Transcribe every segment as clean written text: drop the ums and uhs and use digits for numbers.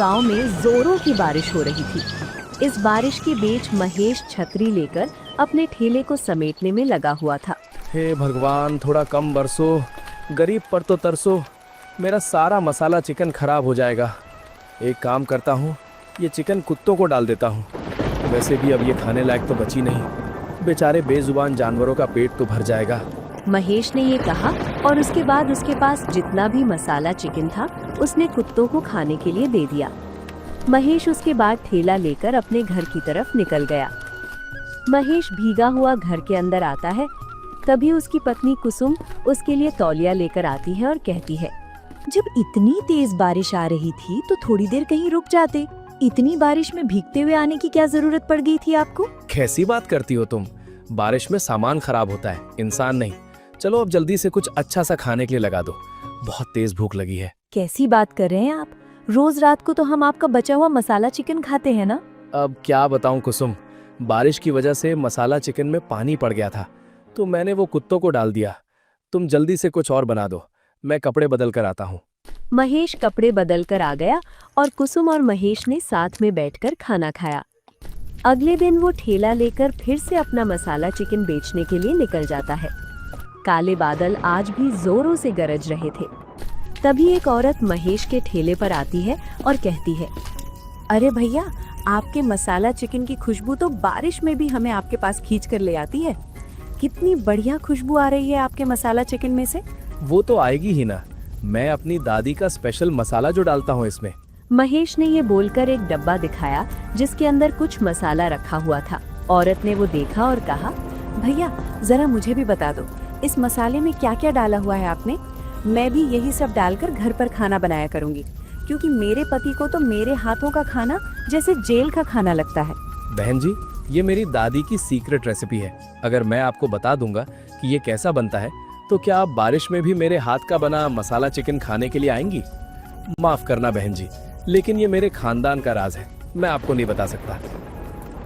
गांव में जोरों की बारिश हो रही थी। इस बारिश के बीच महेश छतरी लेकर अपने ठेले को समेटने में लगा हुआ था। हे भगवान, थोड़ा कम बरसो, गरीब पर तो तरसो। मेरा सारा मसाला चिकन खराब हो जाएगा। एक काम करता हूँ, ये चिकन कुत्तों को डाल देता हूँ। वैसे भी अब ये खाने लायक तो बची नहीं। बेचारे बेजुबान जानवरों का पेट तो भर जाएगा। महेश ने ये कहा और उसके बाद उसके पास जितना भी मसाला चिकन था उसने कुत्तों को खाने के लिए दे दिया। महेश उसके बाद ठेला लेकर अपने घर की तरफ निकल गया। महेश भीगा हुआ घर के अंदर आता है, तभी उसकी पत्नी कुसुम उसके लिए तौलिया लेकर आती है और कहती है, जब इतनी तेज बारिश आ रही थी तो थोड़ी देर कहीं रुक जाते। इतनी बारिश में भीगते हुए आने की क्या जरूरत पड़ गई थी आपको? कैसी बात करती हो तुम? बारिश में सामान खराब होता है, इंसान नहीं। चलो अब जल्दी से कुछ अच्छा सा खाने के लिए लगा दो, बहुत तेज भूख लगी है। कैसी बात कर रहे हैं आप? रोज रात को तो हम आपका बचा हुआ मसाला चिकन खाते हैं ना। अब क्या बताऊं कुसुम, बारिश की वजह से मसाला चिकन में पानी पड़ गया था, तो मैंने वो कुत्तों को डाल दिया। तुम जल्दी से कुछ और बना दो, मैं कपड़े बदल कर आता हूँ। महेश कपड़े बदल कर आ गया और कुसुम और महेश ने साथ में बैठकर खाना खाया। अगले दिन वो ठेला लेकर फिर से अपना मसाला चिकन बेचने के लिए निकल जाता है। काले बादल आज भी जोरों से गरज रहे थे। तभी एक औरत महेश के ठेले पर आती है और कहती है, अरे भैया, आपके मसाला चिकन की खुशबू तो बारिश में भी हमें आपके पास खींच कर ले आती है। कितनी बढ़िया खुशबू आ रही है आपके मसाला चिकन में से। वो तो आएगी ही ना, मैं अपनी दादी का स्पेशल मसाला जो डालता हूँ इसमें। महेश ने ये बोलकर एक डब्बा दिखाया जिसके अंदर कुछ मसाला रखा हुआ था। औरत ने वो देखा और कहा, भैया जरा मुझे भी बता दो, इस मसाले में क्या क्या डाला हुआ है आपने? मैं भी यही सब डालकर घर पर खाना बनाया करूंगी, क्योंकि मेरे पति को तो मेरे हाथों का खाना जैसे जेल का खाना लगता है। बहन जी, ये मेरी दादी की सीक्रेट रेसिपी है। अगर मैं आपको बता दूंगा कि ये कैसा बनता है, तो क्या आप बारिश में भी मेरे हाथ का बना मसाला चिकन खाने के लिए आएंगी? माफ करना बहन जी, लेकिन ये मेरे खानदान का राज है, मैं आपको नहीं बता सकता।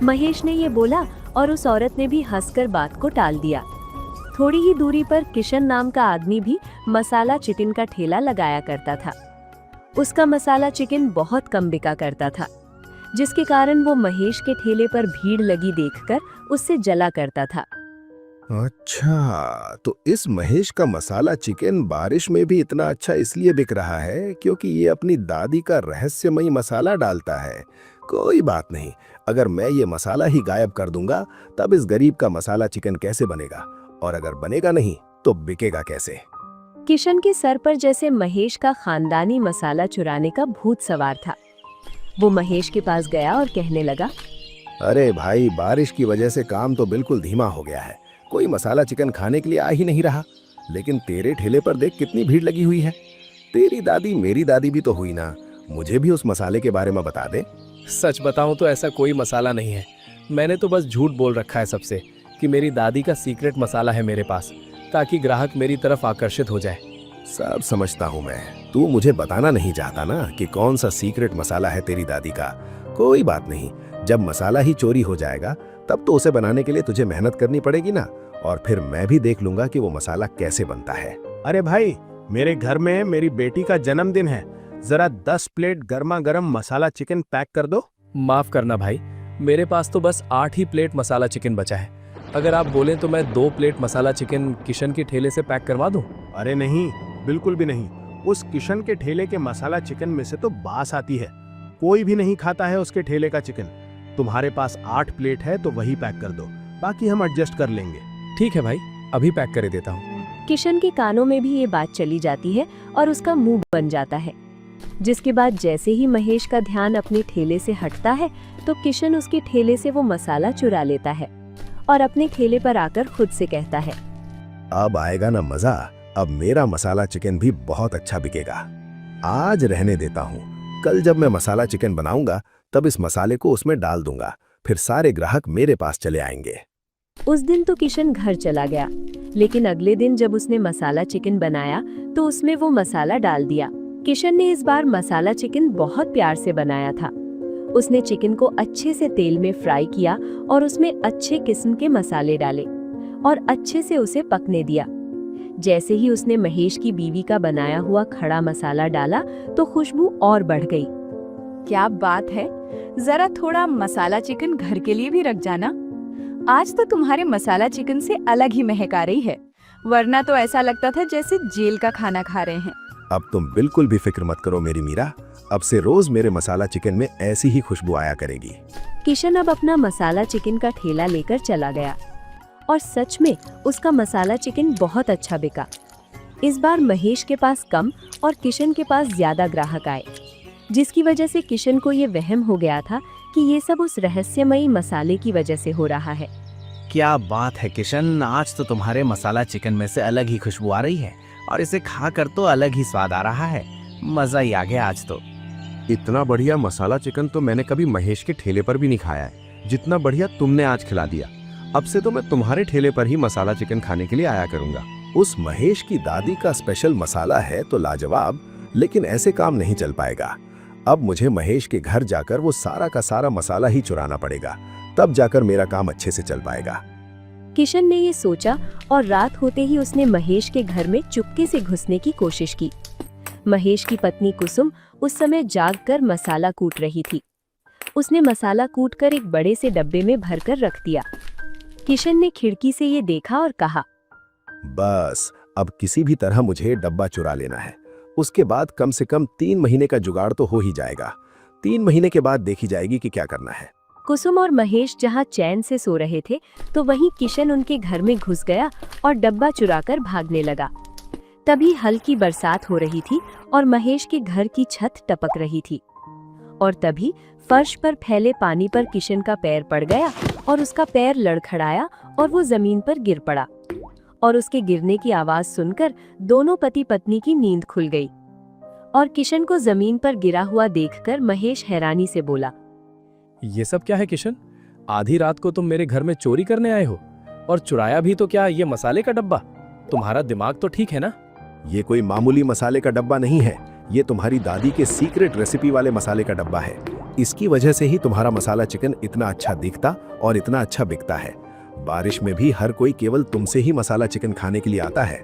महेश ने ये बोला और उस औरत ने भी हंसकर बात को टाल दिया। थोड़ी ही दूरी पर किशन नाम का आदमी भी मसाला चिकन का ठेला लगाया करता था। उसका मसाला चिकन बहुत कम बिका करता था, जिसके कारण वो महेश के ठेले पर भीड़ लगी देखकर उससे जला करता था। अच्छा, तो इस महेश का मसाला चिकन बारिश में भी इतना अच्छा इसलिए बिक रहा है क्योंकि ये अपनी दादी का रहस्यमयी मसाला डालता है। कोई बात नहीं, अगर मैं ये मसाला ही गायब कर दूंगा तब इस गरीब का मसाला चिकन कैसे बनेगा, और अगर बनेगा नहीं तो बिकेगा कैसे? किशन के सर पर जैसे महेश का खानदानी मसाला चुराने का भूत सवार था। वो महेश के पास गया और कहने लगा, अरे भाई, बारिश की वजह से काम तो बिल्कुल धीमा हो गया है, कोई मसाला चिकन खाने के लिए आ ही नहीं रहा। लेकिन तेरे ठेले पर देख कितनी भीड़ लगी हुई है। तेरी दादी मेरी दादी भी तो हुई ना, मुझे भी उस मसाले के बारे में बता दे। सच बताऊं तो ऐसा कोई मसाला नहीं है। मैंने तो बस झूठ बोल रखा है सबसे कि मेरी दादी का सीक्रेट मसाला है मेरे पास, ताकि ग्राहक मेरी तरफ आकर्षित हो जाए। सब समझता हूँ मैं, तू मुझे बताना नहीं चाहता ना कि कौन सा सीक्रेट मसाला है तेरी दादी का। कोई बात नहीं, जब मसाला ही चोरी हो जाएगा तब तो उसे बनाने के लिए तुझे मेहनत करनी पड़ेगी ना, और फिर मैं भी देख लूंगा कि वो मसाला कैसे बनता है। अरे भाई, मेरे घर में मेरी बेटी का जन्मदिन है, जरा 10 प्लेट गर्मा गर्म मसाला चिकन पैक कर दो। माफ करना भाई, मेरे पास तो बस 8 ही प्लेट मसाला चिकन बचा है। अगर आप बोलें तो मैं 2 प्लेट मसाला चिकन किशन के ठेले से पैक करवा दूं? अरे नहीं, बिल्कुल भी नहीं। उस किशन के ठेले के मसाला चिकन में से तो बास आती है, कोई भी नहीं खाता है उसके ठेले का चिकन। तुम्हारे पास 8 प्लेट है तो वही पैक कर दो, बाकी हम एडजस्ट कर लेंगे। ठीक है भाई, अभी पैक कर देता हूँ। किशन के कानों में भी ये बात चली जाती है और उसका मुंह बन जाता है। जिसके बाद जैसे ही महेश का ध्यान अपने ठेले से हटता है तो किशन उसके ठेले से वो मसाला चुरा लेता है और अपने ठेले पर आकर खुद से कहता है, अब आएगा ना मजा, अब मेरा मसाला चिकन भी बहुत अच्छा बिकेगा। आज रहने देता हूँ, कल जब मैं मसाला चिकन बनाऊंगा तब इस मसाले को उसमें डाल दूंगा, फिर सारे ग्राहक मेरे पास चले आएंगे। उस दिन तो किशन घर चला गया, लेकिन अगले दिन जब उसने मसाला चिकन बनाया तो उसमें वो मसाला डाल दिया। किशन ने इस बार मसाला चिकन बहुत प्यार से बनाया था। उसने चिकन को अच्छे से तेल में फ्राई किया और उसमें अच्छे किस्म के मसाले डाले और अच्छे से उसे पकने दिया। जैसे ही उसने महेश की बीवी का बनाया हुआ खड़ा मसाला डाला तो खुशबू और बढ़ गई। क्या बात है, जरा थोड़ा मसाला चिकन घर के लिए भी रख जाना। आज तो तुम्हारे मसाला चिकन से अलग ही महक आ रही है, वरना तो ऐसा लगता था जैसे जेल का खाना खा रहे हैं। अब तुम बिल्कुल भी फिक्र मत करो मेरी मीरा, अब से रोज मेरे मसाला चिकन में ऐसी ही खुशबू आया करेगी। किशन अब अपना मसाला चिकन का ठेला लेकर चला गया और सच में उसका मसाला चिकन बहुत अच्छा बिका। इस बार महेश के पास कम और किशन के पास ज्यादा ग्राहक आए, जिसकी वजह से किशन को ये वहम हो गया था कि ये सब उस रहस्यमयी मसाले की वजह से हो रहा है। क्या बात है किशन, आज तो तुम्हारे मसाला चिकन में से अलग ही खुशबू आ रही है और इसे खाकर तो अलग ही स्वाद आ रहा है। मजा ही आ गया आज तो। इतना बढ़िया मसाला चिकन तो मैंने कभी महेश के ठेले पर भी नहीं खाया है, जितना बढ़िया तुमने आज खिला दिया। अब से तो मैं तुम्हारे ठेले पर ही मसाला चिकन खाने के लिए आया करूंगा। उस महेश की दादी का स्पेशल मसाला है तो लाजवाब, लेकिन ऐसे काम नहीं चल पाएगा। अब मुझे महेश के घर जाकर वो सारा का सारा मसाला ही चुराना पड़ेगा, तब जाकर मेरा काम अच्छे से चल पाएगा। किशन ने ये सोचा और रात होते ही उसने महेश के घर में चुपके से घुसने की कोशिश की। महेश की पत्नी कुसुम उस समय जागकर मसाला कूट रही थी। उसने मसाला कूटकर एक बड़े से डब्बे में भरकर रख दिया। किशन ने खिड़की से ये देखा और कहा, बस अब किसी भी तरह मुझे डब्बा चुरा लेना है। उसके बाद कम से कम 3 महीने का जुगाड़ तो हो ही जाएगा। 3 महीने के बाद देखी जाएगी कि क्या करना है। कुसुम और महेश जहाँ चैन से सो रहे थे तो वहीं किशन उनके घर में घुस गया और डब्बा चुराकर भागने लगा। तभी हल्की बरसात हो रही थी और महेश के घर की छत टपक रही थी और तभी फर्श पर फैले पानी पर किशन का पैर पड़ गया और उसका पैर लड़खड़ाया और वो जमीन पर गिर पड़ा और उसके गिरने की आवाज सुनकर दोनों पति पत्नी की नींद खुल गई। और किशन को जमीन पर गिरा हुआ देखकर महेश हैरानी से बोला, ये सब क्या है किशन? आधी रात को तुम मेरे घर में चोरी करने आए हो और चुराया भी तो क्या ये मसाले का डब्बा? तुम्हारा दिमाग तो ठीक है ना? ये कोई मामूली मसाले का डब्बा नहीं है, ये तुम्हारी दादी के सीक्रेट रेसिपी वाले मसाले का डब्बा है। इसकी वजह से ही तुम्हारा मसाला चिकन इतना अच्छा दिखता और इतना अच्छा बिकता है। बारिश में भी हर कोई केवल तुमसे ही मसाला चिकन खाने के लिए आता है।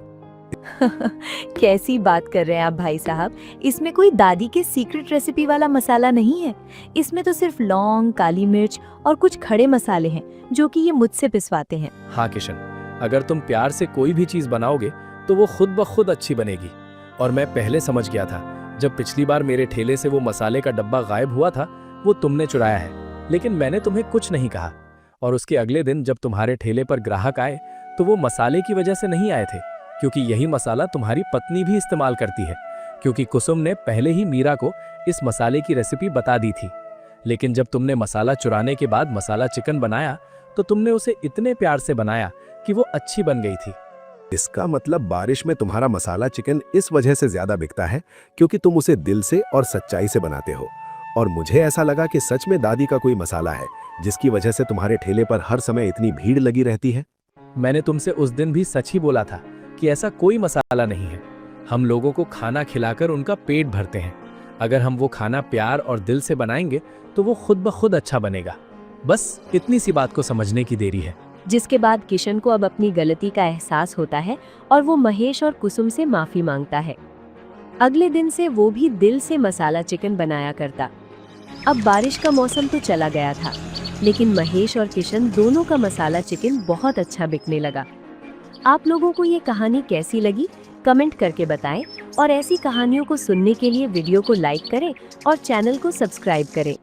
कैसी बात कर रहे हैं आप भाई साहब, इसमें कोई दादी के सीक्रेट रेसिपी वाला मसाला नहीं है। इसमें तो सिर्फ लौंग, काली मिर्च और कुछ खड़े मसाले हैं जो कि ये मुझसे पिसवाते हैं। हाँ किशन, अगर तुम प्यार से कोई भी चीज बनाओगे तो वो खुद ब खुद अच्छी बनेगी। और मैं पहले समझ गया था, जब पिछली बार मेरे ठेले से वो मसाले का डब्बा गायब हुआ था वो तुमने चुराया है, लेकिन मैंने तुम्हें कुछ नहीं कहा। और उसके अगले दिन जब तुम्हारे ठेले पर ग्राहक आए तो वो मसाले की वजह से नहीं आए थे, क्योंकि यही मसाला तुम्हारी पत्नी भी इस्तेमाल करती है, क्योंकि कुसुम ने पहले ही मीरा को इस मसाले की रेसिपी बता दी थी। लेकिन जब तुमने मसाला चुराने के बाद मसाला चिकन बनाया तो तुमने उसे इतने प्यार से बनाया कि वो अच्छी बन गई थी। इसका मतलब बारिश में तुम्हारा मसाला चिकन इस वजह से ज्यादा बिकता है क्योंकि तुम उसे दिल से और सच्चाई से बनाते हो। और मुझे ऐसा लगा कि सच में दादी का कोई मसाला है जिसकी वजह से तुम्हारे ठेले पर हर समय इतनी भीड़ लगी रहती है। मैंने तुमसे उस दिन भी सच ही बोला था कि ऐसा कोई मसाला नहीं है। हम लोगों को खाना खिलाकर उनका पेट भरते हैं। अगर हम वो खाना प्यार और दिल से बनाएंगे तो वो खुद ब खुद अच्छा बनेगा। बस इतनी सी बात को समझने की देरी है। जिसके बाद किशन को अब अपनी गलती का एहसास होता है और वो महेश और कुसुम से माफी मांगता है। अगले दिन से वो भी दिल से मसाला चिकन बनाया करता। अब बारिश का मौसम तो चला गया था, लेकिन महेश और किशन दोनों का मसाला चिकन बहुत अच्छा बिकने लगा। आप लोगों को ये कहानी कैसी लगी कमेंट करके बताएं और ऐसी कहानियों को सुनने के लिए वीडियो को लाइक करें और चैनल को सब्सक्राइब करें।